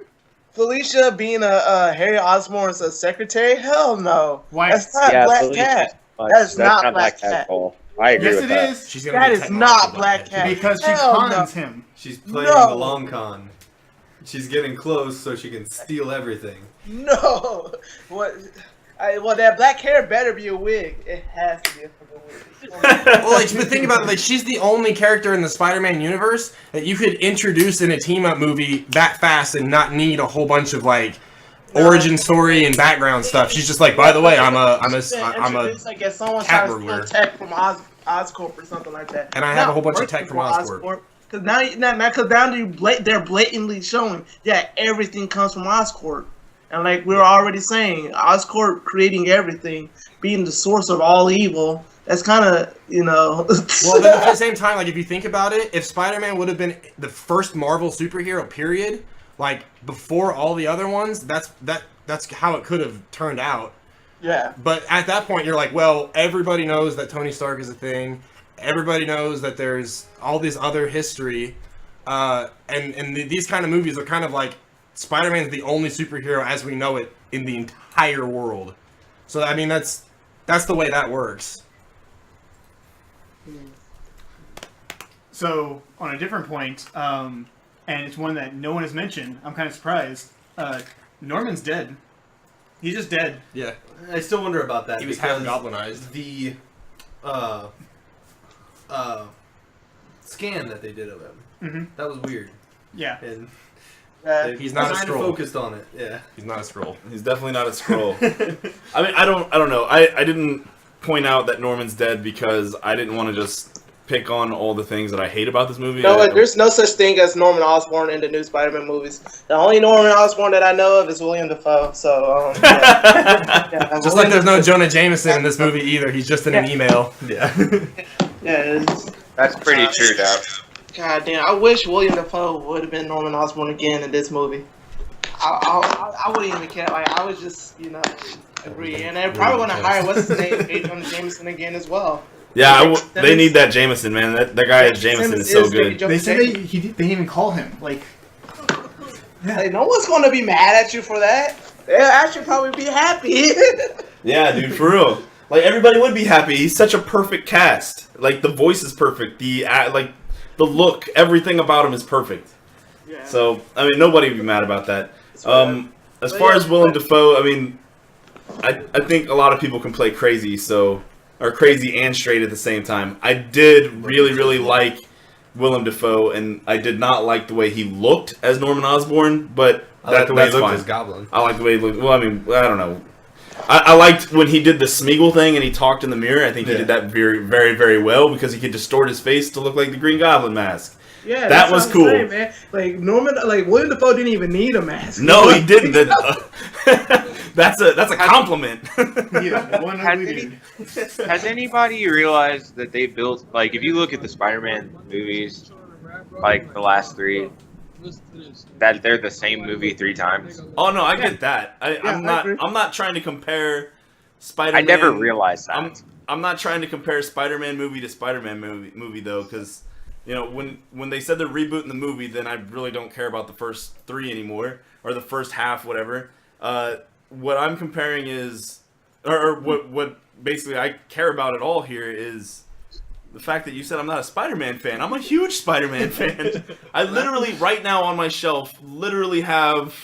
Felicia being a Harry Osborn's secretary? Hell no. Why? That's not Black Cat. That's not Black Cat. at all. I agree Yes, with it that. is. She's gonna That be is technological not Black Cat. Because she Hell cons no. him. She's playing No. the long con. She's getting close so she can steal everything. No. What? Well, that black hair better be a wig. It has to be a fucking wig. Well, but think about it. She's the only character in the Spider-Man universe that you could introduce in a team-up movie that fast and not need a whole bunch of origin story and background stuff. She's just like, by the way, I'm a like if someone cat tries to burglar. steal tech from Oscorp or something like that. And I have a whole bunch of tech from Oscorp. Because now they're blatantly showing everything comes from Oscorp. And we're already saying, Oscorp creating everything, being the source of all evil, that's kind of, Well, then at the same time, if you think about it, if Spider-Man would have been the first Marvel superhero, period, before all the other ones, that's how it could have turned out. Yeah. But at that point, you're like, well, everybody knows that Tony Stark is a thing. Everybody knows that there's all this other history. These kind of movies are kind of like, Spider-Man's the only superhero as we know it in the entire world. So, I mean, that's the way that works. So, on a different point, and it's one that no one has mentioned, I'm kind of surprised. Norman's dead. He's just dead. Yeah. I still wonder about that. He was half goblinized. The scan that they did of him, that was weird. Yeah. And he's not a kind of Skrull. focused on it. Yeah. He's not a Skrull. He's definitely not a Skrull. I mean, I don't know. I didn't point out that Norman's dead because I didn't want to just pick on all the things that I hate about this movie. No, there's no such thing as Norman Osborn in the new Spider-Man movies. The only Norman Osborn that I know of is William Dafoe. So, Just like there's no Jonah Jameson in this movie either. He's just in an email. Yeah. That's pretty true, Dab. God damn, I wish William Dafoe would have been Norman Osborn again in this movie. I wouldn't even care. I would just, agree. And they're probably going to hire, what's his name, Jonah Jameson again as well. Yeah, they need that Jameson, man. That guy Jameson is so good. They said they didn't even call him. No one's going to be mad at you for that. They'll actually probably be happy. Yeah, dude, for real. Everybody would be happy. He's such a perfect cast. The voice is perfect. The look, everything about him is perfect. Yeah. So, I mean, nobody would be mad about that. As far as Willem Dafoe, I mean, I think a lot of people can play crazy, or crazy and straight at the same time. I did really, really like Willem Dafoe, and I did not like the way he looked as Norman Osborn, but I like the way he looked fine. as Goblin. I like the way he looked. Well, I mean, I don't know. I liked when he did the Smeagol thing and he talked in the mirror. I think he did that very, very, very well because he could distort his face to look like the Green Goblin mask. Yeah, that was cool. Saying, man. William Dafoe didn't even need a mask. No, he didn't. That's a compliment. Yeah, one Has, ugly any, dude. has anybody realized that they built, like, if you look at the Spider-Man movies, like the last three, that they're the same movie 3 times? Oh no, I get that. I'm I agree. not trying to compare I Spider-Man. never realized that. I'm not trying to compare Spider-Man movie to Spider-Man movie though, because you know when they said they're rebooting the movie, then I really don't care about the first 3 anymore, or the first half, whatever. What I'm comparing is, or what basically I care about at all here is the fact that you said I'm not a Spider-Man fan. I'm a huge Spider-Man fan. I literally right now on my shelf literally have,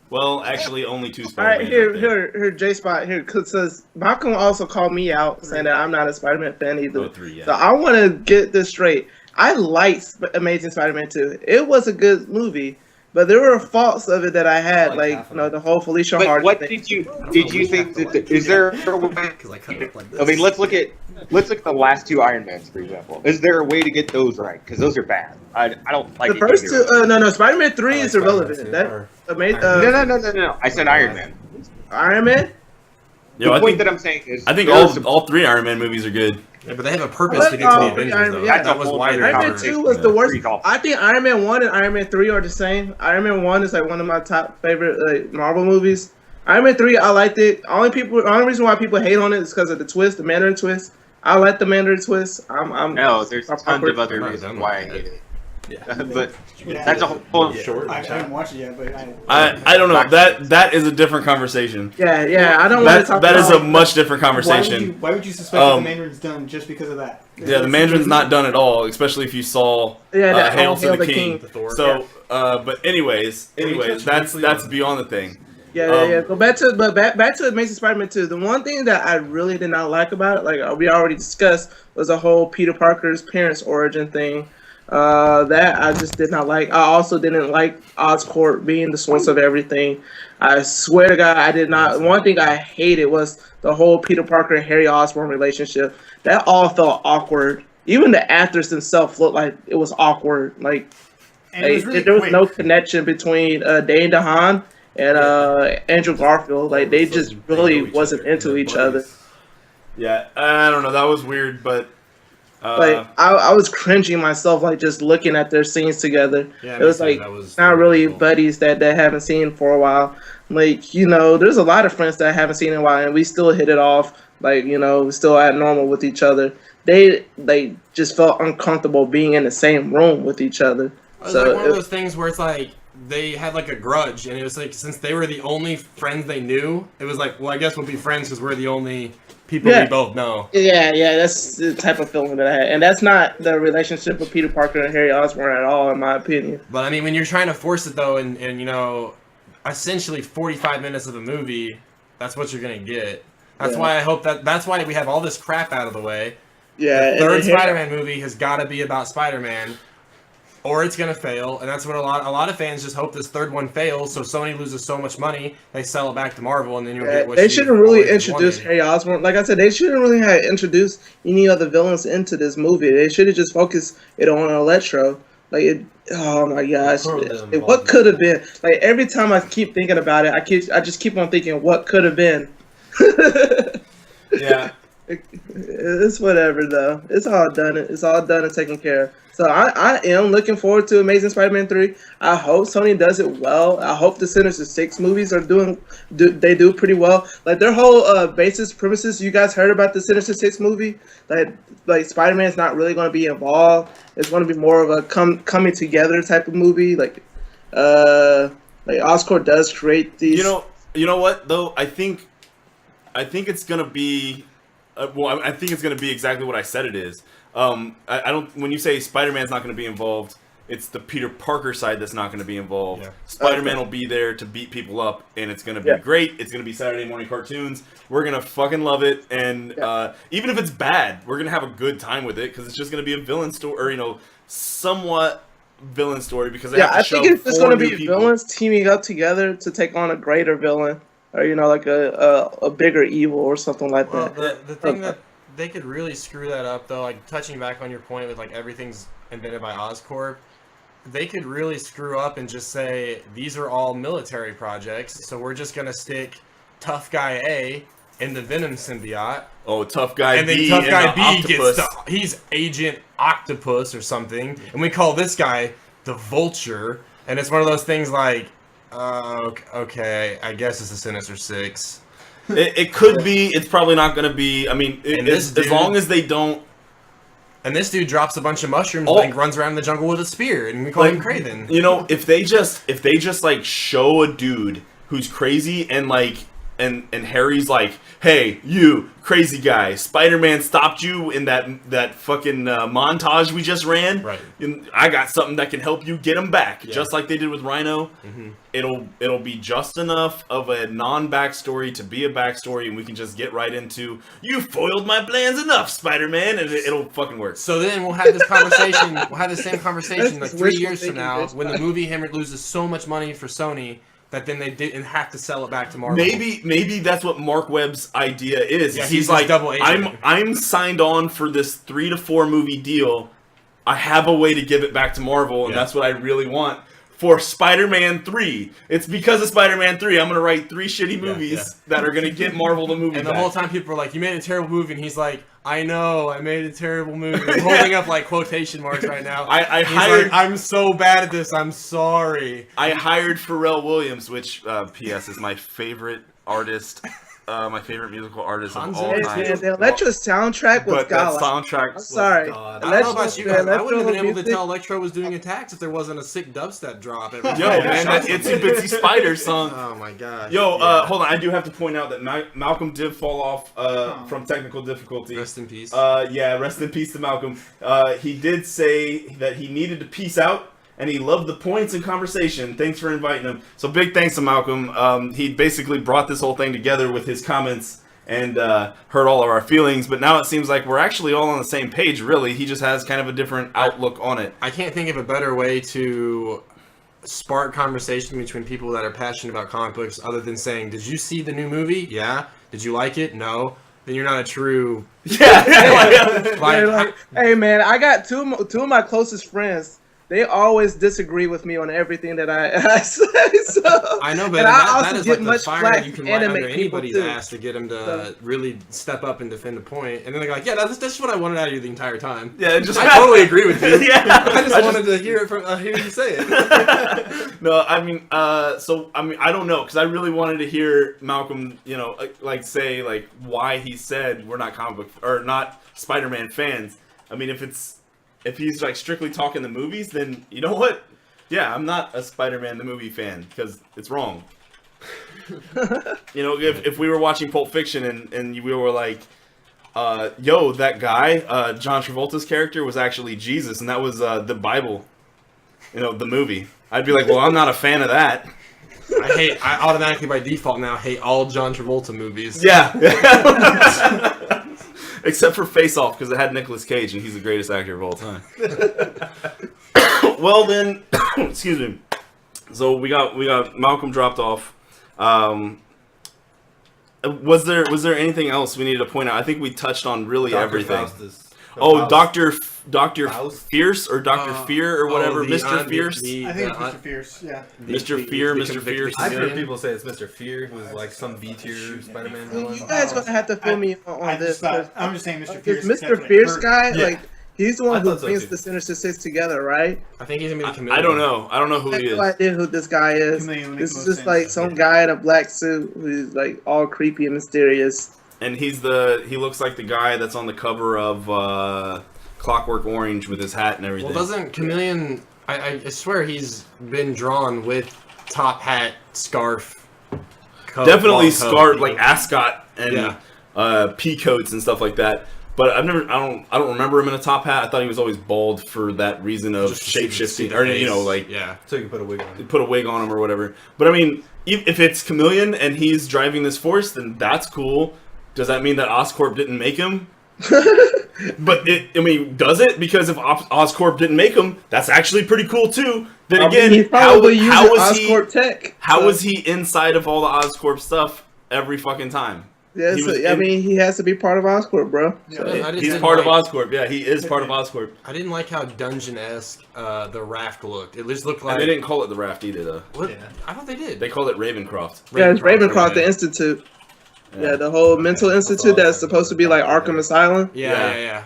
well, actually only 2 All Spider-Man. right, here, J Spot here, cause says Malcolm also called me out saying that I'm not a Spider-Man fan either. Oh, 3, yeah. So I want to get this straight. I liked Amazing Spider-Man 2. It was a good movie, but there were faults of it that I had, like the whole Felicia But Hardy what thing. did you think that is there a way? Because I cut it like this. I mean, let's look at the last 2 Iron Mans, for example. Is there a way to get those right? Because those are bad. I don't like The first two, no, Spider-Man 3 I like is irrelevant. Spider-Man That amazing. No. I said Iron Man. Iron Man. Yo, The I point think that I'm saying is I think there are some- all 3 Iron Man movies are good. Yeah, but they have a purpose to get to the Avengers, though. yeah. That was why they're Iron Man not. 2 was the worst. Pretty awful. I think Iron Man 1 and Iron Man 3 are the same. Iron Man 1 is like one of my top favorite Marvel movies. Iron Man 3, I liked it. Only reason why people hate on it is because of the twist, the Mandarin twist. I like the Mandarin twist. No, there's tons of other I'm not reasons done why I with hate it. Yeah. But Yeah. that's a whole. Short. I haven't watched it yet, but I don't know. That is a different conversation. Yeah. I don't want to talk That about is a much different conversation. Why would you suspect that the Mandarin's done just because of that? Yeah, the Mandarin's not done at all, especially if you saw that Hail whole to the King. Thor. So, but anyways, touch that's briefly beyond the thing. Yeah. Go back to Amazing Spider-Man 2. The one thing that I really did not like about it, like we already discussed, was the whole Peter Parker's parents' origin thing. That I just did not like. I also didn't like Oscorp being the source of everything. I swear to God, I did not. One thing I hated was the whole Peter Parker and Harry Osborn relationship. That all felt awkward. Even the actors themselves looked like it was awkward. Like And it was really there was quick. no connection between Dane DeHaan and Andrew Garfield. Like they just really wasn't into each other. Yeah, I don't know. That was weird, but Like I was cringing myself, like just looking at their scenes together. Yeah, It was me too. like That was not really cool. buddies that haven't seen for a while. Like there's a lot of friends that I haven't seen in a while, and we still hit it off. Like we still act normal with each other. They just felt uncomfortable being in the same room with each other. It was So like one it- of those things where it's like they had like a grudge, and it was like since they were the only friends they knew, it was like, well, I guess we'll be friends because we're the only people Yeah. we both know. Yeah, that's the type of feeling that I had, and that's not the relationship with Peter Parker and Harry Osborn at all, in my opinion. But I mean, when you're trying to force it though, and essentially 45 minutes of the movie, that's what you're gonna get. That's Yeah. why I hope that's why we have all this crap out of the way. Yeah, The third and- Spider-Man movie has got to be about Spider-Man, or it's gonna fail, and that's what a lot of fans just hope this third one fails. So Sony loses so much money, they sell it back to Marvel, and then you'll get what they you shouldn't really always introduce wanted. Harry Osborn. Like I said, they shouldn't really have introduced any other villains into this movie. They should have just focused it on Electro. Oh my gosh, what could have been? Like every time I keep thinking about it, I just keep on thinking what could have been. yeah. It's whatever though. It's all done. It's all done and taken care of. So I am looking forward to Amazing Spider-Man 3. I hope Sony does it well. I hope the Sinister Six movies are do pretty well. Like their whole basis premises. You guys heard about the Sinister Six movie? Like Spider-Man's not really going to be involved. It's going to be more of a coming together type of movie. Like Oscorp does create these. You know what though? I think it's gonna be. I think it's gonna be exactly what I said it is. I don't. When you say Spider-Man's not gonna be involved, it's the Peter Parker side that's not gonna be involved. Yeah. Spider-Man will be there to beat people up, and it's gonna be Yeah. great. It's gonna be Saturday morning cartoons. We're gonna fucking love it, and even if it's bad, we're gonna have a good time with it because it's just gonna be a villain story, or somewhat villain story because they have to I show think it's just 4 going to new be people. villains teaming up together to take on a greater villain, or like a bigger evil or something like Well, that. the thing that they could really screw that up though, like touching back on your point with like everything's invented by Oscorp, they could really screw up and just say these are all military projects, so we're just gonna stick Tough Guy A in the Venom symbiote. Oh, Tough Guy And then B Tough and Guy the B octopus. he's Agent Octopus or something. And we call this guy the Vulture. And it's one of those things like, okay, I guess it's a Sinister Six. It could be. It's probably not going to be. I mean, as long as they don't. And this dude drops a bunch of mushrooms and runs around in the jungle with a spear, and we call him Craven. You know, if they just like show a dude who's crazy and like and Harry's like, hey, you crazy guy, Spider-Man stopped you in that fucking montage we just ran. Right. And I got something that can help you get him back, Yeah. just like they did with Rhino. Mm-hmm. It'll be just enough of a non-backstory to be a backstory, and we can just get right into, you foiled my plans enough, Spider-Man, and it'll fucking work. So then we'll have this conversation. We'll have the same conversation like That's 3 wishful years from thinking, now bitch. when the movie Hammer loses so much money for Sony that then they didn't have to sell it back to Marvel. Maybe that's what Mark Webb's idea is. Yeah, he's he's like, double agent. I'm signed on for this 3 to 4 movie deal. I have a way to give it back to Marvel, and Yeah. that's what I really want for Spider-Man 3. It's because of Spider-Man 3. I'm gonna write 3 shitty movies that are gonna get Marvel the movie And back. the whole time people are like, you made a terrible movie, and he's like, I know, I made a terrible movie. I'm holding up like quotation marks right now. I He's hired like, I'm so bad at this, I'm sorry. I hired Pharrell Williams, which P.S. is my favorite artist, my favorite musical artist of all Hey, time. man, the Electro soundtrack was But that God. soundtrack, I'm sorry. God. I don't know about you guys, I wouldn't have been able to music- tell Electro was doing attacks if there wasn't a sick dubstep drop. Every yo time he man, shot that Itsy something. Bitsy Spider song. Oh my gosh. Yo, Yeah. hold on. I do have to point out that Malcolm did fall off from technical difficulty. Rest in peace. Yeah, rest in peace to Malcolm. He did say that he needed to peace out, and he loved the points and conversation. Thanks for inviting him. So big thanks to Malcolm. He basically brought this whole thing together with his comments and hurt all of our feelings. But now it seems like we're actually all on the same page, really. He just has kind of a different outlook on it. I can't think of a better way to spark conversation between people that are passionate about comic books other than saying, did you see the new movie? Yeah. Did you like it? No. Then you're not a true... Yeah. Like, hey man, I got two of my closest friends. They always disagree with me on everything that I say. So, I know, but and that also is get like the much fire flack that you can from light anime under people, anybody's too. ass to get them to really step up and defend a point. And then they're like, yeah, that's just what I wanted out of you the entire time. Yeah, just I totally agree with you. Yeah. I just wanted to hear it from hear you say it. No, I mean, I don't know, because I really wanted to hear Malcolm, like say like why he said we're not comic book or not Spider-Man fans. I mean, if he's like strictly talking the movies, then you know what? Yeah, I'm not a Spider-Man the movie fan because it's wrong. If we were watching Pulp Fiction and we were like, yo, that guy, John Travolta's character was actually Jesus, and that was the Bible, the movie. I'd be like, well, I'm not a fan of that. I automatically by default now hate all John Travolta movies. Yeah. Except for Face Off, because it had Nicolas Cage, and he's the greatest actor of all time. Well then, excuse me. So we got Malcolm dropped off. Was there anything else we needed to point out? I think we touched on really everything. Dr. Fierce or Dr. Fear or whatever, Mr. Fierce. I think it's Mr. Fierce, yeah. Mr. Fear, Mr. Fierce. I've heard people say it's Mr. Fear, who's like some B-tier Spider-Man villain. You guys gonna have to fill me on this. I'm just saying Mr. Fierce. This Mr. Fierce guy, Yeah. like, he's the one I who thought so, brings too. the Sinister Six together, right? I think he's gonna be the chameleon. I don't know. I don't know who I he have no is. idea who this guy is. Chameleon This makes is no just like sense. some guy in a black suit who's like all creepy and mysterious. And he looks like the guy that's on the cover of Clockwork Orange with his hat and everything. Well, doesn't Chameleon? I swear he's been drawn with top hat, scarf, coat, Definitely long scarred coat. like ascot and Yeah. pea coats and stuff like that. But I don't remember him in a top hat. I thought he was always bald for that reason of Just to see shape-shifting, the or face. Yeah. So you can put a wig on. put a wig on him or whatever. But I mean, if it's Chameleon and he's driving this force, then that's cool. Does that mean that Oscorp didn't make him? But does it? Because if Oscorp didn't make him, that's actually pretty cool too. Then again, he probably how using was he? Oscorp tech. How so- was he inside of all the Oscorp stuff every fucking time? Yeah, He so, was I in- mean, he has to be part of Oscorp, bro. Yeah. So, I just He's didn't part of like- Oscorp. Yeah, he is part of Oscorp. I didn't like how dungeon-esque the raft looked. It just looked And like. they didn't call it the Raft either, though. What? Yeah. I thought they did. They called it Ravencroft. yeah, it's Ravencroft, yeah. the Institute. Yeah, the whole mental That's institute all I that's said. supposed to be like Arkham Asylum. Yeah.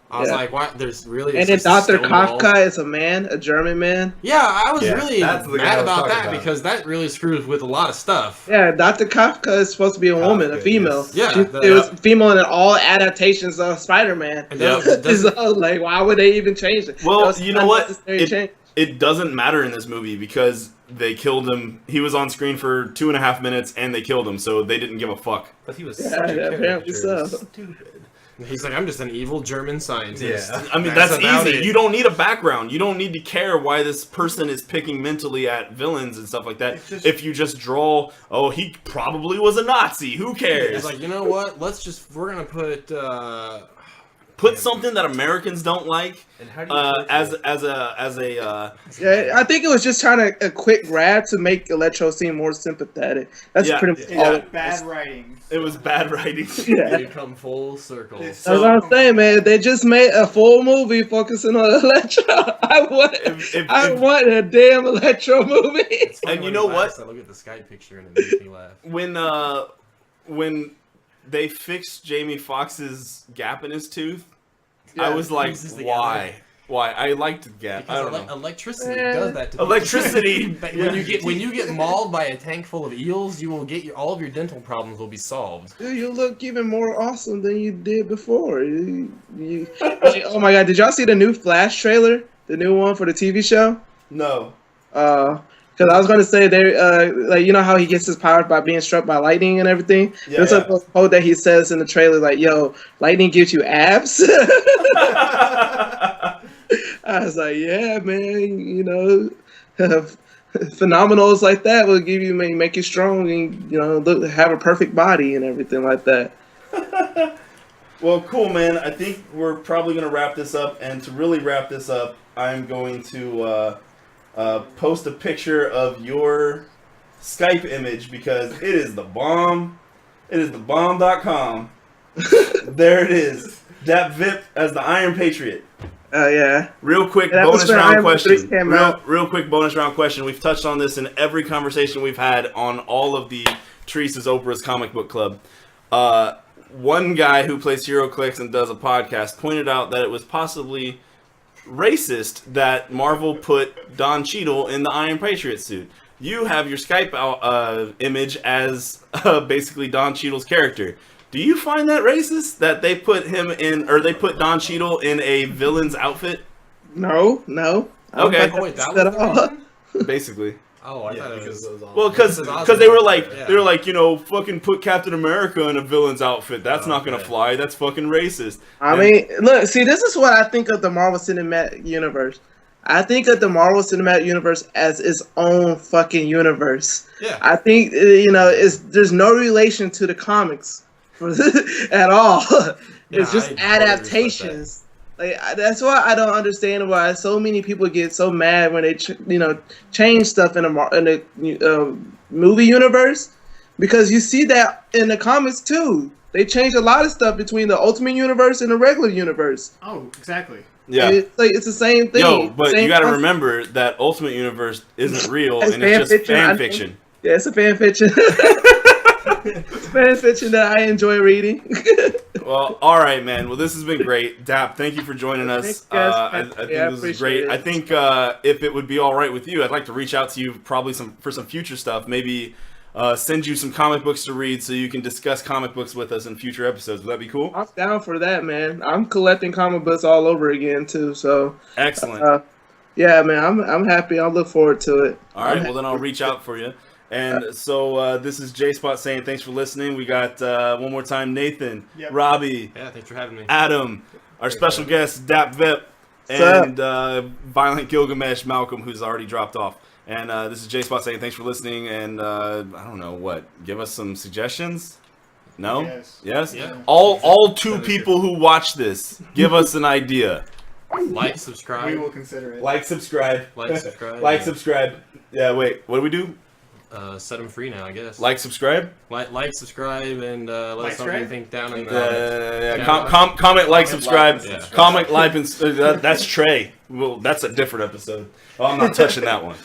I was Yeah. like, what? There's really. And it's then just a Dr. stone wall? Kafka is a man, a German man. Yeah, I was Yeah, really that's the guy mad I was about talking that about. because that really screws with a lot of stuff. Yeah, Dr. Kafka is supposed to be a woman, a Kafka, female. yes. Yeah, It was female in all adaptations of Spider-Man. And Yeah. So, like, why would they even change it? Well, That was you know what? unnecessary change. It doesn't matter in this movie because they killed him. He was on screen for 2.5 minutes and they killed him, so they didn't give a fuck. But he was Yeah, such a apparently caricature. so. Stupid. He's like, I'm just an evil German scientist. Yeah. I mean, that's about easy. it. You don't need a background. You don't need to care why this person is picking mentally at villains and stuff like that. It's just- If you just draw, oh, he probably was a Nazi. Who cares? It's like, you know what? We're gonna Put something that Americans don't like And how do you as a Yeah, I think it was just trying to a quick grab to make Electro seem more sympathetic. That's Yeah, pretty much It's all. yeah. It bad writing. it was bad writing. Yeah. you come full circle. It's- That's what I'm saying, man. They just made a full movie focusing on Electro. I want a damn Electro movie. It's funny And you when know he what? laughs, I look at the Skype picture and it makes me laugh. When they fixed Jamie Foxx's gap in his tooth, I Yeah, was like, pieces together. why? I liked the gap. I Because don't know. electricity Eh. does that to people. Electricity. But when you get mauled by a tank full of eels, you will get all of your dental problems will be solved. Dude, you look even more awesome than you did before. Like, oh my god, did y'all see the new Flash trailer? The new one for the TV show? No. Because I was gonna say like you know how he gets his powers by being struck by lightning and everything. Yeah, There's a quote that he says in the trailer, like, "Yo, lightning gives you abs." I was like, "Yeah, man, you know, phenomenals like that will give you make you strong and have a perfect body and everything like that." Well, cool, man. I think we're probably going to wrap this up. And to really wrap this up, I'm going to post a picture of your Skype image because it is the bomb. It is the bomb.com. There it is. Dap Vip as the Iron Patriot. Oh yeah. Real quick Yeah, that was bonus when round Iron Man 3 question. came out. Real quick bonus round question. We've touched on this in every conversation we've had on all of the Teresa's Oprah's Comic Book Club. One guy who plays HeroClix and does a podcast pointed out that it was possibly racist that Marvel put Don Cheadle in the Iron Patriot suit. You have your Skype image as basically Don Cheadle's character. Do you find that racist that they put him in, or they put Don Cheadle in a villain's outfit? No. I don't Okay. think Oh wait, that that's was at the all. reason? Basically. Oh, I Yeah, thought it because was. it was all. Well, This is because they were like, Yeah. fucking put Captain America in a villain's outfit. That's not gonna Okay. fly. That's fucking racist. I And- mean, look, see, this is what I think of the Marvel Cinematic Universe. I think of the Marvel Cinematic Universe as its own fucking universe. Yeah. I think there's no relation to the comics at all. It's Yeah, just I totally adaptations. Like that's why I don't understand why so many people get so mad when they change stuff in the movie universe, because you see that in the comics too. They changed a lot of stuff between the Ultimate Universe and the regular universe. Oh, exactly. Yeah. It's the same thing. Yo, but Same you got to concept. remember that Ultimate Universe isn't real, It's and it's fan just fiction, I fan think. fiction. Yeah, it's a fan fiction. It's fan fiction that I enjoy reading. Well, all right, man. Well, this has been great. Dap, thank you for joining us. Thanks, guys. I think Yeah, I this is appreciate great. it. I think if it would be all right with you, I'd like to reach out to you probably for some future stuff. Maybe send you some comic books to read so you can discuss comic books with us in future episodes. Would that be cool? I'm down for that, man. I'm collecting comic books all over again too. So Excellent. yeah, man, I'm happy. I'll look forward to it. All right, well, then I'll reach out for you. And so this is J-Spot saying thanks for listening. We got, one more time, Nathan, Yep. Robbie, Yeah, thanks for having me. Adam, our special guest, Dap Vip, What's up? and Violent Gilgamesh Malcolm, who's already dropped off. And this is J-Spot saying thanks for listening. And I don't know, what? Give us some suggestions? No? Yes. Yes? Yeah. All two people who watch this, give us an idea. Like, subscribe. We will consider it. Like, subscribe. Like, subscribe. Like, yeah. subscribe. Yeah, wait, what do we do? set him free now, I guess. Like, subscribe. Like, subscribe, and let us know what you think down in the. Yeah. Yeah. Comment, like, subscribe. Yeah. Comment, like, and that's Trey. Well, that's a different episode. Oh, I'm not touching that one.